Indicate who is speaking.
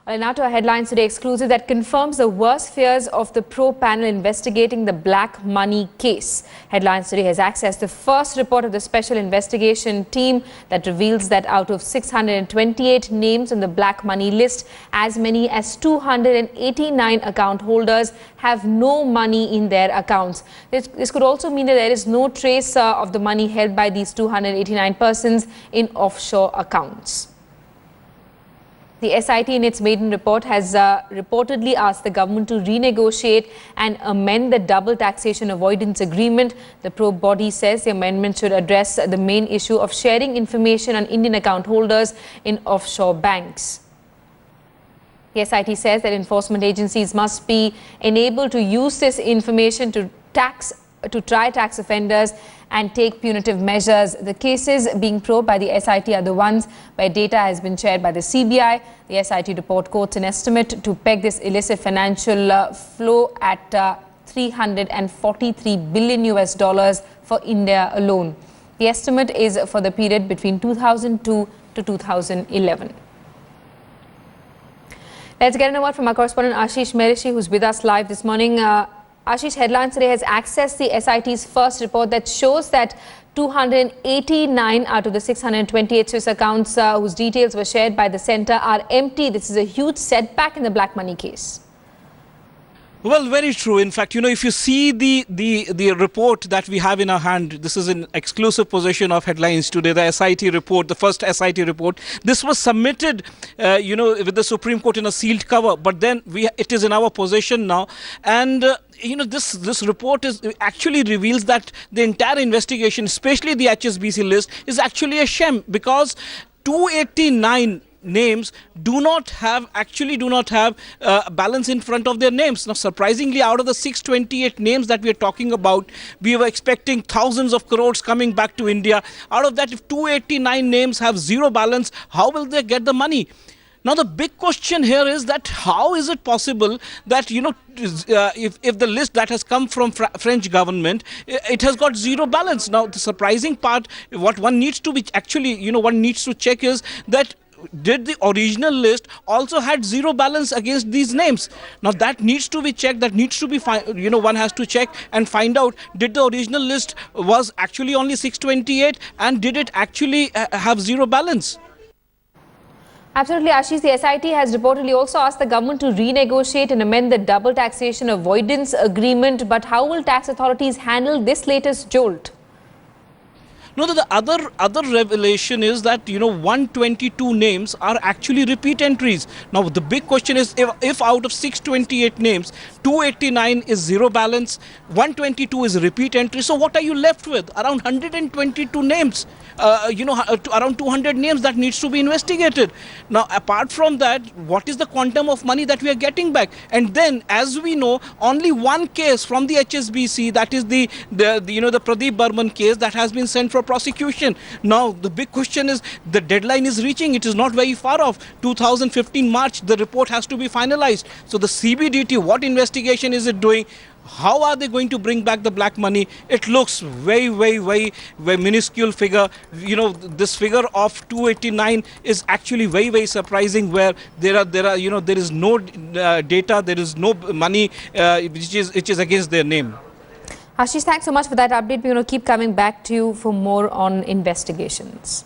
Speaker 1: Well, now to our headlines today, exclusive that confirms the worst fears of the probe panel investigating the black money case. Headlines today has accessed the first report of the special investigation team that reveals that out of 628 names on the black money list, as many as 289 account holders have no money in their accounts. This could also mean that there is no trace of the money held by these 289 persons in offshore accounts. The SIT in its maiden report has reportedly asked the government to renegotiate and amend the double taxation avoidance agreement. The probe body says the amendment should address the main issue of sharing information on Indian account holders in offshore banks. The SIT says that enforcement agencies must be enabled to use this information to try tax offenders and take punitive measures. The cases being probed by the SIT are the ones where data has been shared by the CBI. The SIT report quotes an estimate to peg this illicit financial flow at 343 billion US dollars for India alone. The estimate is for the period between 2002 to 2011. Let's get a word from our correspondent Ashish Merishi, who's with us live this morning. Ashish, Headlines today has accessed the SIT's first report that shows that 289 out of the 628 Swiss accounts whose details were shared by the centre are empty. This is a huge setback in the black money case.
Speaker 2: Well, very true. In fact, if you see the report that we have in our hand, this is in exclusive possession of Headlines today, the SIT report, the first SIT report. This was submitted, with the Supreme Court in a sealed cover, but then it is in our possession now. And this report actually reveals that the entire investigation, especially the HSBC list, is actually a sham, because 289 names do not have balance in front of their names. Now, surprisingly, out of the 628 names that we are talking about, we were expecting thousands of crores coming back to India. Out of that, if 289 names have zero balance, how will they get the money? Now, the big question here is that how is it possible that, if the list that has come from French government, it has got zero balance. Now, the surprising part, what one needs to be one needs to check is that did the original list also had zero balance against these names? Now that needs to be checked. That needs to be one has to check and find out, did the original list was actually only 628 and did it actually have zero balance?
Speaker 1: Absolutely, Ashish. The SIT has reportedly also asked the government to renegotiate and amend the double taxation avoidance agreement. But how will tax authorities handle this latest jolt?
Speaker 2: No, the other revelation is that 122 names are actually repeat entries. Now the big question is, if out of 628 names, 289 is zero balance, 122 is repeat entry. So what are you left with? Around 122 names, around 200 names that needs to be investigated. Now apart from that, what is the quantum of money that we are getting back? And then, as we know, only one case from the HSBC, that is the Pradeep Burman case, that has been sent for prosecution. Now the big question is, the deadline is reaching. It is not very far off. 2015 March, the report has to be finalized. So the CBDT, what investigation is it doing? How are they going to bring back the black money? It looks very minuscule figure. This figure of 289 is actually very surprising, where there is no data, there is no money which is against their name.
Speaker 1: Ashish, thanks so much for that update. We're going to keep coming back to you for more on investigations.